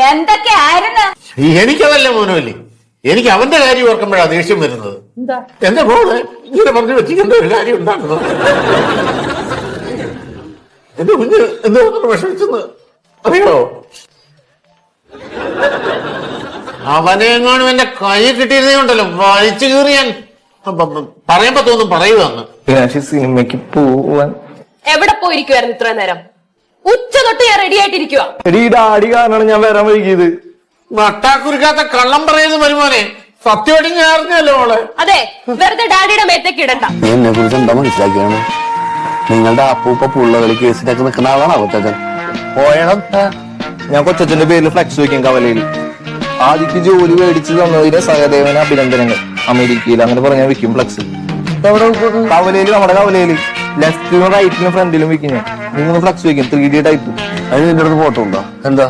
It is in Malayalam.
എന്തൊക്കെയായിരുന്നു? എനിക്കതല്ല മോനോല്ലേ, എനിക്ക് അവന്റെ കാര്യം ഓർക്കുമ്പോഴാണ് ദേഷ്യം വരുന്നത്. എന്റെ മോള് ഇങ്ങനെ പറഞ്ഞു വെച്ചിരിക്കേണ്ട ഒരു കാര്യം ഉണ്ടാകുന്നത്. എന്റെ കുഞ്ഞ് എന്തോ വിഷമിച്ചെന്ന് അറിയോ? അവനെങ്ങാനും എന്റെ കൈ കിട്ടിയിരുന്നുണ്ടല്ലോ വലിച്ചു കീറിയാൻ. പറയുമ്പോ തോന്നും പറയുവാന്ന്. സിനിമയ്ക്ക് പോവാൻ എവിടെ പോയിരിക്കുവായിരുന്നു ഇത്ര നേരം? ഉച്ച തൊട്ട് ഞാൻ റെഡി ആയിട്ടിരിക്കുക. ഡാഡി കാരണമാണ് ഞാൻ വരാൻ വൈകിയത്. നട്ടാക്കുരുക്കാത്ത കള്ളം പറയുന്നത് വരുമോനെ, സത്യമായിട്ട് ഞാൻ അറിഞ്ഞല്ലോ മോളെ. അതെ, വെറുതെ ഡാഡിയുടെ മേത്തേക്ക് ഇടണ്ട. എന്നെ കുറിച്ച് എന്താ മനസ്സിലാക്കിയാണ്? നിങ്ങളുടെ അപ്പൂപ്പ പുള്ളകളി കേസിലൊക്കെ നിൽക്കുന്ന ആളാണോ കൊച്ചച്ഛൻ? പോയണം. ഞാൻ കൊച്ചച്ഛന്റെ പേരിൽ ഫ്ലെക്സ് വെക്കും കവലയിൽ. ആദ്യക്ക് ജോലി മേടിച്ച് തന്നതിന് സഹദേവന് അഭിനന്ദനങ്ങൾ. അമേരിക്കയിൽ അങ്ങനെ പറഞ്ഞാൽ വെക്കും ഫ്ലെക്സ്. കവലയില്, നമ്മുടെ കവലയില് ലെഫ്റ്റിനും റൈറ്റിനും ഫ്രണ്ടിലും വെക്കും. ഞാൻ 3 ഫ്ലെക്സ് വെക്കും, 3D ടൈപ്പ്. അതിന് നിന്റെ അടുത്ത് ഫോട്ടോ ഉണ്ടോ? എന്താ